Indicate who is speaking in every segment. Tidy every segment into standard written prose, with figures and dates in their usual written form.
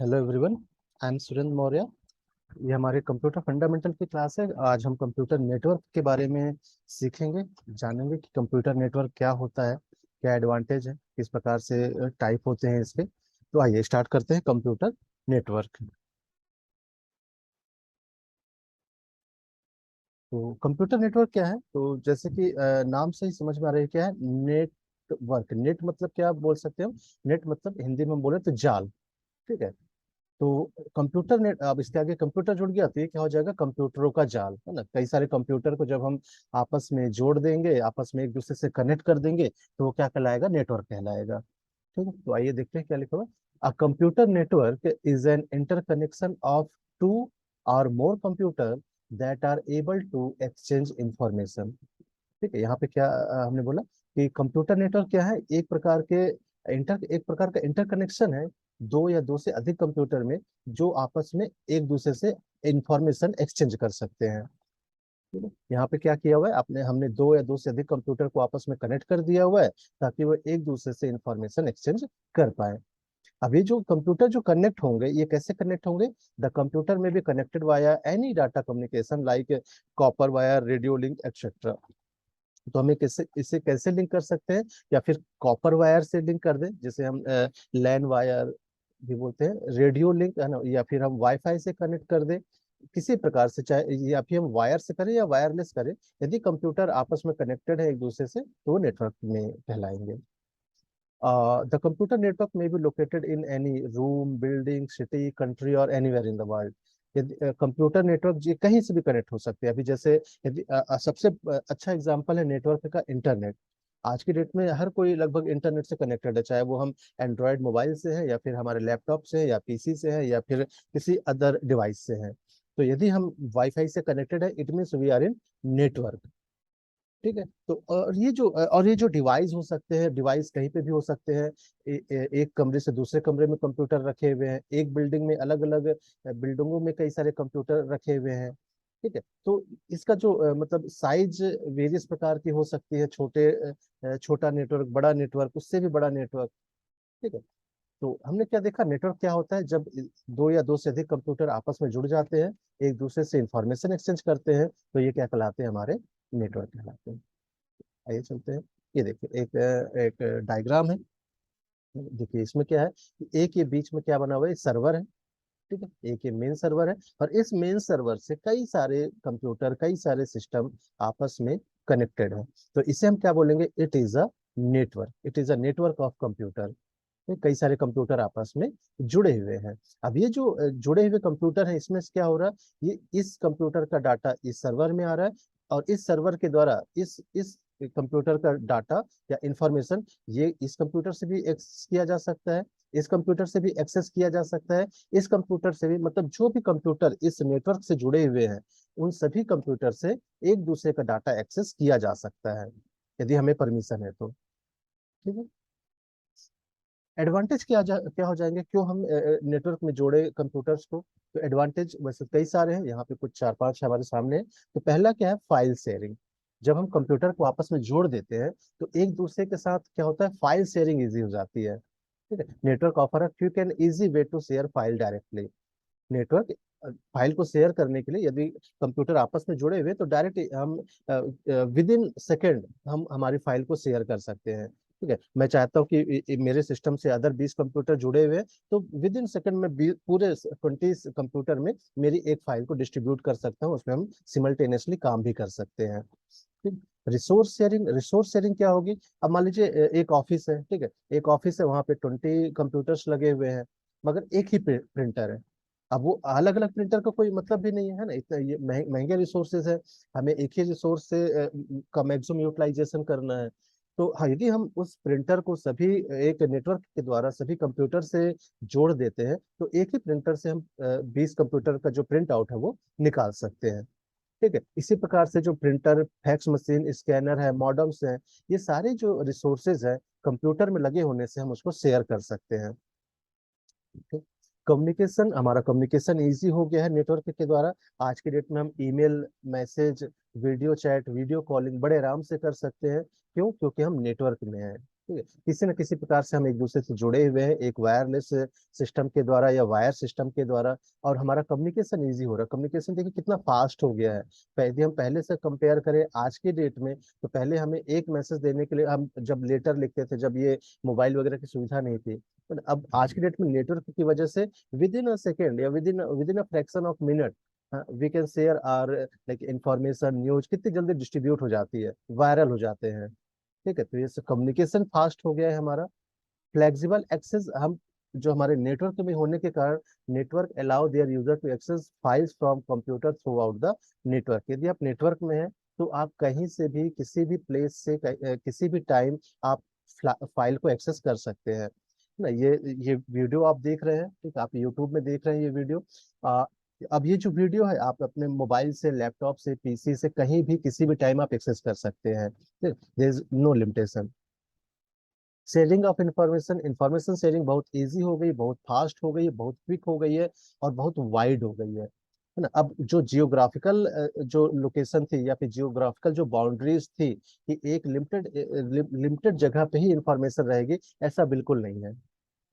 Speaker 1: Hello everyone, I am Surendra Maurya. ये हमारे computer fundamental की क्लास है। आज हम कंप्यूटर नेटवर्क के बारे में सीखेंगे, जानेंगे कि कंप्यूटर नेटवर्क क्या होता है, क्या एडवांटेज है, किस प्रकार से टाइप होते हैं इसके। तो आइए स्टार्ट करते हैं कंप्यूटर नेटवर्क। तो कंप्यूटर नेटवर्क क्या है? तो जैसे कि नाम से ही समझ में आ रहा है क्या है। नेटवर्क, नेट मतलब क्या बोल सकते हो? नेट मतलब हिंदी में बोले तो जाल। ठीक है। तो कंप्यूटर ने अब इसके आगे कंप्यूटर जुड़ गया तो ये क्या हो जाएगा? कंप्यूटरों का जाल, है ना। कई सारे कंप्यूटर को जब हम आपस में जोड़ देंगे, आपस में एक दूसरे से कनेक्ट कर देंगे, तो वो क्या कहलाएगा? नेटवर्क कहलाएगा। ठीक है। तो आइए देखते हैं क्या लिखा हुआ है। A computer network is an interconnection of two or more computer that are able to exchange information. ठीक है। यहाँ पे क्या हमने बोला कि कंप्यूटर नेटवर्क क्या है? एक प्रकार का इंटरकनेक्शन है दो या दो से अधिक कंप्यूटर में, जो आपस में एक दूसरे से इंफॉर्मेशन एक्सचेंज कर सकते हैं। ठीक है। यहाँ पे क्या किया हुआ है आपने, हमने दो या दो से अधिक कंप्यूटर को आपस में कनेक्ट कर दिया हुआ है ताकि वो एक दूसरे से इंफॉर्मेशन एक्सचेंज कर पाए। अब ये जो कंप्यूटर जो कनेक्ट होंगे, ये कैसे कनेक्ट होंगे? द कंप्यूटर में भी connected via any data communication like copper wire, radio link etcetera. तो हमें कैसे इसे कैसे लिंक कर सकते हैं? या फिर कॉपर वायर से लिंक कर दें, जैसे हम लैन वायर भी बोलते हैं, रेडियो लिंक, है ना, या फिर हम वाईफाई से कनेक्ट कर दें। किसी प्रकार से, चाहे या फिर हम वायर से करें या वायरलेस करें, यदि कंप्यूटर आपस में कनेक्टेड है एक दूसरे से तो वो नेटवर्क में कहलाएंगे। द कंप्यूटर नेटवर्क में be located in any room, building, city, country और एनीवेयर इन द वर्ल्ड। यदि कंप्यूटर नेटवर्क जी कहीं से भी कनेक्ट हो सकते हैं। अभी जैसे यदि सबसे अच्छा एग्जांपल है नेटवर्क का इंटरनेट। आज की डेट में हर कोई लगभग इंटरनेट से कनेक्टेड है, चाहे वो हम एंड्रॉयड मोबाइल से है या फिर हमारे लैपटॉप से है या पीसी से है या फिर किसी अदर डिवाइस से है। तो यदि हम वाईफाई से कनेक्टेड है, it means we are in network. ठीक है। तो और ये जो डिवाइस हो सकते हैं, डिवाइस कहीं पे भी हो सकते हैं। एक कमरे से दूसरे कमरे में कंप्यूटर रखे हुए हैं, एक बिल्डिंग में अलग अलग बिल्डिंगों में कई सारे कंप्यूटर रखे हुए हैं। ठीक है। तो इसका जो मतलब साइज वेरियस प्रकार की हो सकती है, छोटा नेटवर्क, बड़ा नेटवर्क, उससे भी बड़ा नेटवर्क। ठीक है। तो हमने क्या देखा, नेटवर्क क्या होता है? जब दो या दो से अधिक कंप्यूटर आपस में जुड़ जाते हैं, एक दूसरे से इंफॉर्मेशन एक्सचेंज करते हैं, तो ये क्या कहलाते हैं? हमारे नेटवर्क कहलाते हैं। आइए चलते हैं। ये देखिए एक एक डायग्राम है। देखिए इसमें क्या है कि एक ये बीच में क्या बना हुआ है? सर्वर है। ठीक है। एक ये मेन सर्वर है और इस मेन सर्वर से कई सारे कंप्यूटर, कई सारे सिस्टम आपस में कनेक्टेड है। तो इसे हम क्या बोलेंगे? It is a network. It is a network of computer. कई सारे कंप्यूटर आपस में जुड़े हुए हैं। अब ये जो जुड़े हुए कंप्यूटर हैं, इसमें से क्या हो रहा है? ये इस कंप्यूटर का डाटा इस सर्वर में आ रहा है और इस सर्वर के द्वारा इस कंप्यूटर का डाटा या इंफॉर्मेशन ये इस कंप्यूटर से भी एक्सेस किया जा सकता है, इस कंप्यूटर से भी एक्सेस किया जा सकता है, इस कंप्यूटर से भी, मतलब जो भी कंप्यूटर इस नेटवर्क से जुड़े हुए हैं, उन सभी कंप्यूटर से एक दूसरे का डाटा एक्सेस किया जा सकता है, यदि हमें परमिशन है तो। ठीक है। एडवांटेज क्या हो जाएंगे? क्यों हम नेटवर्क में जोड़े कंप्यूटर्स को? तो एडवांटेज वैसे कई सारे हैं, यहाँ पे कुछ चार पांच हमारे सामने है। तो पहला क्या है? File sharing. जब हम कंप्यूटर को आपस में जोड़ देते हैं तो एक दूसरे के साथ क्या होता है? फाइल शेयरिंग इजी हो जाती है। ठीक है। Network offer a quick and easy way to share file directly. Network file को शेयर करने के लिए, यदि कंप्यूटर आपस में जुड़े हुए तो डायरेक्ट हम विद इन सेकेंड हम हमारी फाइल को शेयर कर सकते हैं। ठीक है। मैं चाहता हूँ कि मेरे सिस्टम से अदर 20 कंप्यूटर जुड़े हुए हैं, तो विद इन सेकेंड में पूरे 20 कंप्यूटर में मेरी एक फाइल को डिस्ट्रीब्यूट कर सकता हूँ, उसमें हम सिमल्टेनियसली काम भी कर सकते हैं। ठीक। रिसोर्स शेयरिंग क्या होगी? अब मान लीजिए एक ऑफिस है। ठीक है। एक ऑफिस है, वहां पे 20 कंप्यूटर्स लगे हुए हैं, मगर एक ही प्रिंटर है। अब वो अलग अलग प्रिंटर का कोई मतलब भी नहीं है ना, इतना ये महंगे रिसोर्सेज है। हमें एक ही रिसोर्स से का मैक्सिमम यूटिलाइजेशन करना है। तो हाँ, यदि हम उस प्रिंटर को सभी एक नेटवर्क के द्वारा सभी कंप्यूटर से जोड़ देते हैं, तो एक ही प्रिंटर से हम 20 कंप्यूटर का जो प्रिंट आउट है वो निकाल सकते हैं। ठीक है। इसी प्रकार से जो प्रिंटर, फैक्स मशीन, स्कैनर है, मॉडम्स हैं, ये सारे जो रिसोर्सेज है कंप्यूटर में लगे होने से हम उसको शेयर कर सकते हैं। ठीक। कम्युनिकेशन इजी हो गया है नेटवर्क के द्वारा। आज के डेट में हम email, message, video chat, video calling बड़े आराम से कर सकते हैं। क्यों? क्योंकि हम नेटवर्क में हैं। ठीक है, किसी न किसी प्रकार से हम एक दूसरे से जुड़े हुए हैं, एक वायरलेस सिस्टम के द्वारा या वायर सिस्टम के द्वारा, और हमारा कम्युनिकेशन ईजी हो रहा है। कम्युनिकेशन देखिए कितना फास्ट हो गया है। यदि हम पहले से कंपेयर करें आज के डेट में, तो पहले हमें एक मैसेज देने के लिए हम जब लेटर लिखते थे, जब ये मोबाइल वगैरह की सुविधा नहीं थी, तो अब आज की डेट में नेटवर्क की वजह से विद इन अ सेकेंड या within a fraction of minute we can share or like information, news कितनी जल्दी डिस्ट्रीब्यूट हो जाती है, वायरल हो जाते हैं। ठीक है, तो ये कम्युनिकेशन फास्ट हो गया है हमारा। फ्लेक्सिबल एक्सेस, हम जो हमारे नेटवर्क में होने के कारण, network allow their user to access files from computer throughout the network. यदि आप नेटवर्क में हैं तो आप कहीं से भी, किसी भी प्लेस से, किसी भी टाइम आप फाइल को एक्सेस कर सकते हैं ना। ये वीडियो आप देख रहे हैं, ठीक, आप यूट्यूब में देख रहे हैं ये वीडियो। आ, अब ये जो वीडियो है आप अपने मोबाइल से, लैपटॉप से, पीसी से, कहीं भी किसी भी टाइम आप एक्सेस कर सकते हैं। There is no limitation. Sharing of information, information sharing बहुत इजी हो गई, बहुत फास्ट हो गई है, बहुत क्विक हो गई है, और बहुत वाइड हो गई है ना। अब जो जियोग्राफिकल जो लोकेशन थी, या फिर जियोग्राफिकल जो बाउंड्रीज थी कि एक लिमिटेड लिमिटेड जगह पे ही इंफॉर्मेशन रहेगी, ऐसा बिल्कुल नहीं है।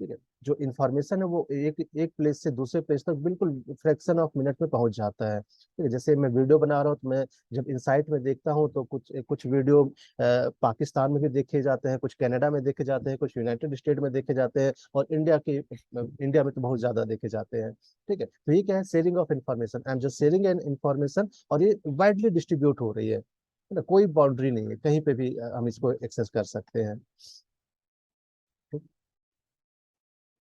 Speaker 1: ठीक है, जो इन्फॉर्मेशन है वो एक एक प्लेस से दूसरे प्लेस तक बिल्कुल फ्रैक्शन ऑफ मिनट में पहुंच जाता है। ठीक है, जैसे मैं वीडियो बना रहा हूँ, तो मैं जब इनसाइट में देखता हूँ तो कुछ कुछ वीडियो पाकिस्तान में भी देखे जाते हैं, कुछ कनाडा में देखे जाते हैं, कुछ यूनाइटेड स्टेट में देखे जाते हैं, और इंडिया में तो बहुत ज्यादा देखे जाते हैं। ठीक है, तो ये क्या है, sharing of information, I am just sharing an information, और ये वाइडली डिस्ट्रीब्यूट हो रही है ना, कोई बाउंड्री नहीं है, कहीं पे भी हम इसको एक्सेस कर सकते हैं।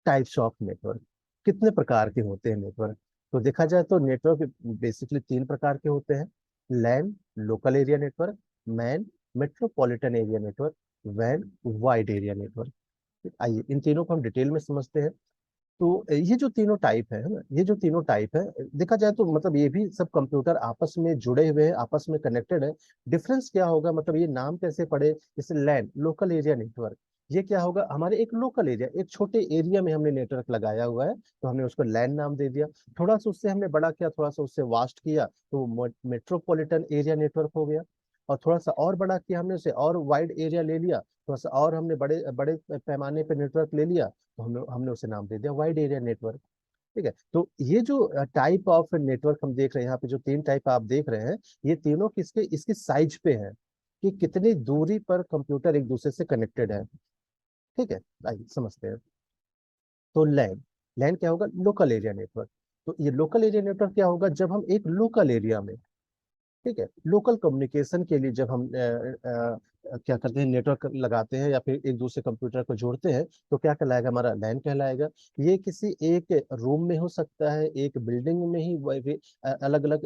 Speaker 1: टाइप्स ऑफ नेटवर्क, कितने प्रकार के होते हैं नेटवर्क? तो देखा जाए तो नेटवर्क बेसिकली तीन प्रकार के होते हैं: LAN, local area network; MAN, metropolitan area network; वैन, वाइड एरिया नेटवर्क। आइए इन तीनों को हम डिटेल में समझते हैं। तो ये जो तीनों टाइप है ना, ये जो तीनों टाइप है, देखा जाए तो मतलब ये भी सब कंप्यूटर आपस में जुड़े हुए हैं, आपस में कनेक्टेड है। डिफरेंस क्या होगा, मतलब ये नाम कैसे पड़े? जैसे लैन, लोकल एरिया नेटवर्क, ये क्या होगा, हमारे एक लोकल एरिया, एक छोटे एरिया में हमने नेटवर्क लगाया हुआ है, तो हमने उसको लैन नाम दे दिया। थोड़ा सा उससे हमने बड़ा किया, थोड़ा सा उससे वास्ट किया, तो मेट्रोपॉलिटन एरिया नेटवर्क हो गया। और थोड़ा सा और बड़ा किया हमने उसे, और वाइड एरिया ले लिया, थोड़ा सा और हमने बड़े बड़े पैमाने पे नेटवर्क ले लिया, तो हमने हमने उसे नाम दे दिया वाइड एरिया नेटवर्क। ठीक है, तो ये जो टाइप ऑफ नेटवर्क हम देख रहे हैं यहाँ पे, जो तीन टाइप आप देख रहे हैं, ये तीनों किसके, इसकी साइज पे है कि कितनी दूरी पर कंप्यूटर एक दूसरे से कनेक्टेड है। ठीक है, आइए समझते हैं। तो लैन, लैन क्या होगा, लोकल एरिया नेटवर्क। तो ये लोकल एरिया नेटवर्क क्या होगा, जब हम एक लोकल एरिया में, ठीक है, लोकल कम्युनिकेशन के लिए जब हम क्या करते हैं, नेटवर्क लगाते हैं या फिर एक दूसरे कंप्यूटर को जोड़ते हैं, तो क्या कहलाएगा, हमारा लैन कहलाएगा। ये किसी एक रूम में हो सकता है, एक बिल्डिंग में ही, अलग अलग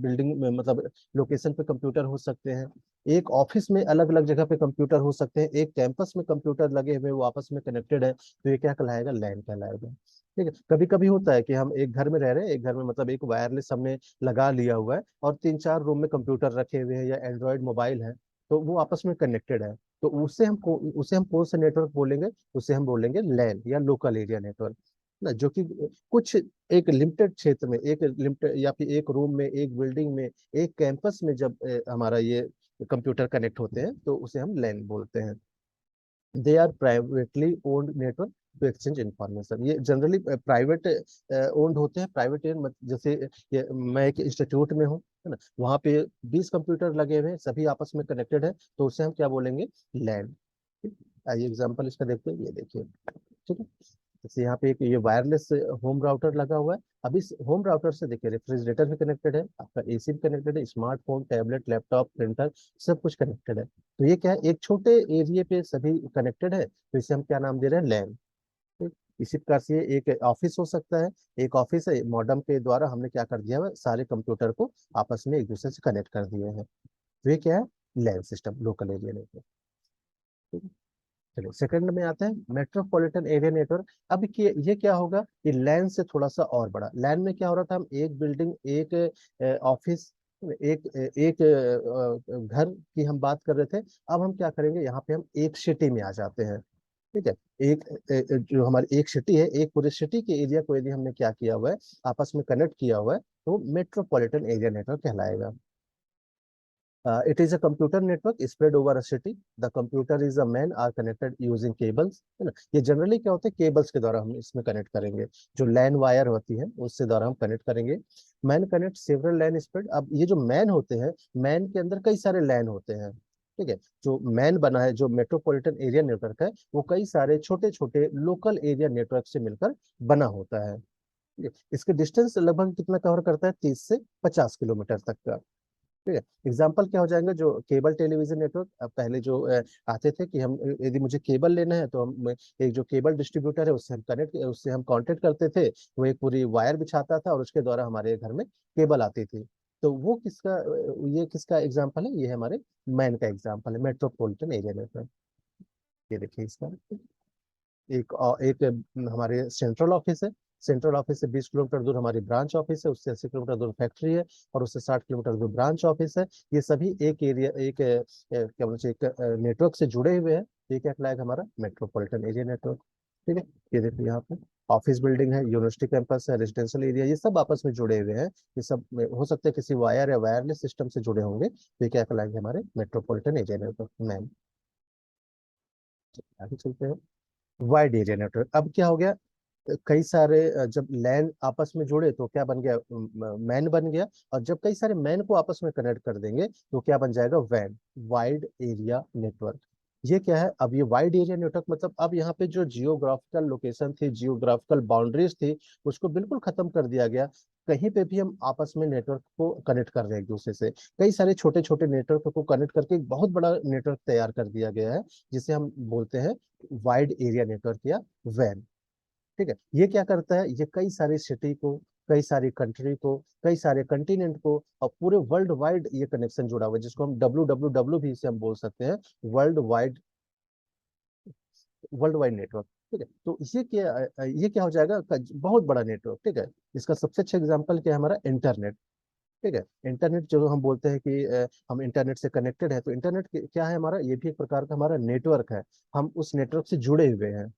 Speaker 1: बिल्डिंग में, मतलब लोकेशन पे कंप्यूटर हो सकते हैं, एक ऑफिस में अलग अलग जगह पे कंप्यूटर हो सकते हैं, एक कैंपस में कंप्यूटर लगे हुए वो आपस में कनेक्टेड है, तो ये क्या कहलाएगा, लैन कहलाएगा। ठीक है, कभी कभी होता है कि हम एक घर में रह रहे हैं, एक घर में मतलब एक वायरलेस हमने लगा लिया हुआ है, और तीन चार रूम में कंप्यूटर रखे हुए हैं या एंड्रॉयड मोबाइल है, तो वो आपस में कनेक्टेड है, तो उसे हम कौन सा नेटवर्क बोलेंगे? उसे हम बोलेंगे लैन या लोकल एरिया नेटवर्क ना, जो कि कुछ एक लिमिटेड क्षेत्र में, एक लिमिटेड या फिर एक रूम में, एक बिल्डिंग में, एक कैंपस में जब हमारा ये कंप्यूटर कनेक्ट होते हैं, तो उसे हम लैन बोलते हैं। They are privately owned network to exchange information, ये जनरली प्राइवेट ओन्ड होते हैं। प्राइवेट, जैसे मैं एक इंस्टीट्यूट में हूँ, है ना, वहाँ पे 20 कंप्यूटर लगे हुए हैं, सभी आपस में कनेक्टेड है, तो उसे हम क्या बोलेंगे, लैन। आइए एग्जांपल इसका देखते हैं, ये देखिए। ठीक है, जैसे यहाँ पे एक ये वायरलेस होम राउटर लगा हुआ है। अब इस होम राउटर से देखिए रेफ्रिजरेटर भी कनेक्टेड है, आपका एसी भी कनेक्टेड है, स्मार्टफोन, टैबलेट, लैपटॉप, प्रिंटर, सब कुछ कनेक्टेड है। तो ये क्या है, एक छोटे एरिया पे सभी कनेक्टेड है, तो इसे हम क्या नाम दे रहे हैं, लैन। ठीक? इसी प्रकार से ये एक ऑफिस हो सकता है, एक ऑफिस है, मॉडेम के द्वारा हमने क्या कर दिया है, सारे कंप्यूटर को आपस में एक दूसरे से कनेक्ट कर दिए हैं, तो ये क्या है, लैन सिस्टम, लोकल एरिया नेटवर्क। चलिए सेकंड में आते हैं, मेट्रोपॉलिटन एरिया नेटवर्क। अब ये क्या होगा, ये लैन से थोड़ा सा और बड़ा। लैन में क्या हो रहा था, हम एक बिल्डिंग, एक ऑफिस, एक एक घर की हम बात कर रहे थे। अब हम क्या करेंगे, यहाँ पे हम एक सिटी में आ जाते हैं। ठीक है, एक जो हमारी एक सिटी है, एक पूरे सिटी के एरिया को यदि हमने क्या किया हुआ है, आपस में कनेक्ट किया हुआ है, तो मेट्रोपॉलिटन एरिया नेटवर्क कहलाएगा। It is a computer network spread over a city. The computer is a MAN are connected using cables, है ना। ये जनरली क्या होता है, केबल्स के द्वारा हम इसमें कनेक्ट करेंगे। जो लैन वायर होती है उससे द्वारा हम कनेक्ट करेंगे। मैन कनेक्ट सेवरल लैन स्प्रेड। अब ये जो मैन होते हैं, मैन के अंदर कई सारे लैन होते हैं, ठीक है। जो मैन बना है, जो मेट्रोपॉलिटन एरिया नेटवर्क है, वो कई सारे छोटे छोटे लोकल एरिया नेटवर्क से मिलकर बना होता है। ठीक है? इसके डिस्टेंस लगभग कितना कवर करता है, 30 से 50 किलोमीटर तक का। ठीक है। एग्जाम्पल क्या हो जाएंगे, जो केबल टेलीविजन नेटवर्क अब पहले जो आते थे कि हम यदि मुझे केबल लेना है तो हम एक जो केबल डिस्ट्रीब्यूटर है उससे हम कांटेक्ट करते थे। वो एक पूरी वायर बिछाता था और उसके द्वारा हमारे घर में केबल आती थी। तो वो किसका, ये किसका एग्जाम्पल है, ये हमारे मैन का एग्जाम्पल है, मेट्रोपॉलिटन एरिया नेटवर्क। ये देखिए इसका एक हमारे सेंट्रल ऑफिस है। सेंट्रल ऑफिस से 20 किलोमीटर दूर हमारी ब्रांच ऑफिस है, उससे 80 किलोमीटर दूर फैक्ट्री है, और उससे 60 किलोमीटर दूर ब्रांच ऑफिस है। ये सभी एक एरिया, एक क्या बोलते हैं, एक नेटवर्क से जुड़े हुए हैं। ये क्या कहलाएगा, हमारा मेट्रोपॉलिटन एरिया नेटवर्क। ठीक है। ये देखिए यहाँ पे ऑफिस बिल्डिंग है, यूनिवर्सिटी कैंपस है, रेजिडेंशियल एरिया, ये सब आपस में जुड़े हुए हैं। ये सब हो सकता है किसी वायर या वायरलेस सिस्टम से जुड़े होंगे। तो ये क्या कहलाएंगे, हमारे मेट्रोपॉलिटन एरिया नेटवर्क मैन। आगे चलते हैं। वाइड एरिया नेटवर्क अब क्या हो गया, कई सारे जब लैन आपस में जुड़े तो क्या बन गया, मैन बन गया। और जब कई सारे मैन को आपस में कनेक्ट कर देंगे तो क्या बन जाएगा, वैन, वाइड एरिया नेटवर्क। ये क्या है, अब ये वाइड एरिया नेटवर्क मतलब अब यहाँ पे जो जियोग्राफिकल लोकेशन थी, जियोग्राफिकल बाउंड्रीज थी, उसको बिल्कुल खत्म कर दिया गया। कहीं पे भी हम आपस में नेटवर्क को कनेक्ट कर रहे हैं एक दूसरे से। कई सारे छोटे छोटे नेटवर्क को कनेक्ट करके एक बहुत बड़ा नेटवर्क तैयार कर दिया गया है, जिसे हम बोलते हैं वाइड एरिया नेटवर्क या वैन। ठीक है। ये क्या करता है, ये कई सारी सिटी को, कई सारी कंट्री को, कई सारे कंटिनेंट को और पूरे वर्ल्ड वाइड ये कनेक्शन जुड़ा हुआ है, जिसको हम WWW भी इसे हम बोल सकते हैं, world wide, world wide network. ठीक है। तो ये क्या हो जाएगा, बहुत बड़ा नेटवर्क। ठीक है। इसका सबसे अच्छा एग्जांपल क्या है, हमारा इंटरनेट। ठीक है। इंटरनेट जो हम बोलते हैं कि हम इंटरनेट से कनेक्टेड है, तो इंटरनेट क्या है, हमारा ये भी एक प्रकार का हमारा नेटवर्क है। हम उस नेटवर्क से जुड़े हुए हैं।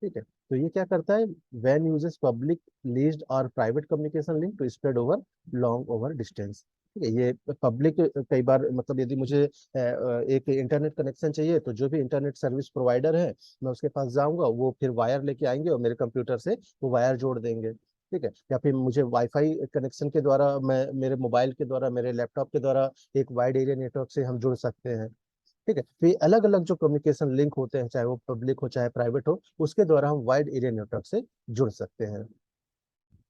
Speaker 1: ठीक है। तो ये क्या करता है, वैन यूजेस पब्लिक लीज्ड और private communication link to spread over long over distance. ठीक है। ये पब्लिक कई बार मतलब यदि मुझे एक इंटरनेट कनेक्शन चाहिए तो जो भी इंटरनेट सर्विस प्रोवाइडर है, मैं उसके पास जाऊंगा, वो फिर वायर लेके आएंगे और मेरे कंप्यूटर से वो वायर जोड़ देंगे। ठीक है। या फिर मुझे वाईफाई कनेक्शन के द्वारा, मैं मेरे मोबाइल के द्वारा, मेरे लैपटॉप के द्वारा एक वाइड एरिया नेटवर्क से हम जुड़ सकते हैं। ठीक है। तो ये अलग अलग जो कम्युनिकेशन लिंक होते हैं, चाहे वो पब्लिक हो चाहे प्राइवेट हो, उसके द्वारा हम वाइड एरिया नेटवर्क से जुड़ सकते हैं।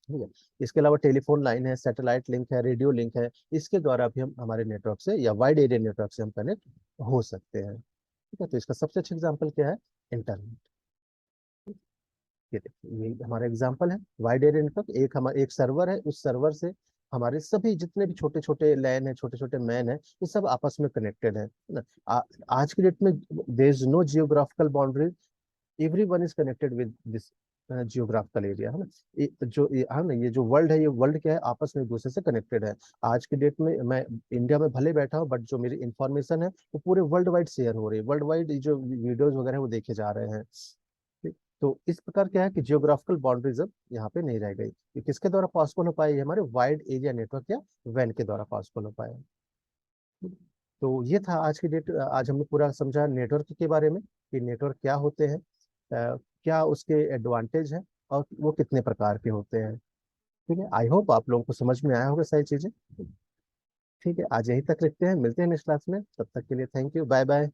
Speaker 1: ठीक है। इसके अलावा टेलीफोन लाइन है, सैटेलाइट लिंक है, रेडियो लिंक है, इसके द्वारा भी हम हमारे नेटवर्क से या वाइड एरिया नेटवर्क से हम कनेक्ट हो सकते हैं। ठीक है। तो इसका सबसे अच्छा एग्जाम्पल क्या है, इंटरनेट। ये देखिए ये हमारा एग्जाम्पल है वाइड एरिया नेटवर्क। एक हमारा एक सर्वर है, उस सर्वर से हमारे सभी जितने भी छोटे छोटे लैन है, छोटे छोटे मैन है, ये सब आपस में कनेक्टेड है ना। आज की डेट में there is no geographical boundary, everyone is connected with this geographical area, है ना। है ना, ये जो वर्ल्ड है, ये वर्ल्ड क्या है, आपस में एक दूसरे से कनेक्टेड है। आज की डेट में मैं इंडिया में भले बैठा हूँ, बट जो मेरी इंफॉर्मेशन है वो पूरे वर्ल्ड वाइड शेयर हो रही है, वर्ल्ड वाइड जो वीडियोज वगैरह है वो देखे जा रहे हैं। ठीक। तो इस प्रकार क्या है कि जियोग्राफिकल बाउंड्रीज अब यहाँ पे नहीं रह गई। ये किसके द्वारा पॉसिबल हो पाया, ये हमारे वाइड एरिया नेटवर्क या वैन के द्वारा पॉसिबल हो पाया। तो ये था आज की डेट, आज हमने पूरा समझा नेटवर्क के बारे में कि नेटवर्क क्या होते हैं, क्या उसके एडवांटेज हैं, और वो कितने प्रकार के होते हैं। ठीक है। आई होप आप लोगों को समझ में आया होगा सारी चीजें। ठीक है। आज यहीं तक रखते हैं, मिलते हैं नेक्स्ट क्लास में, तब तक के लिए थैंक यू, बाय बाय।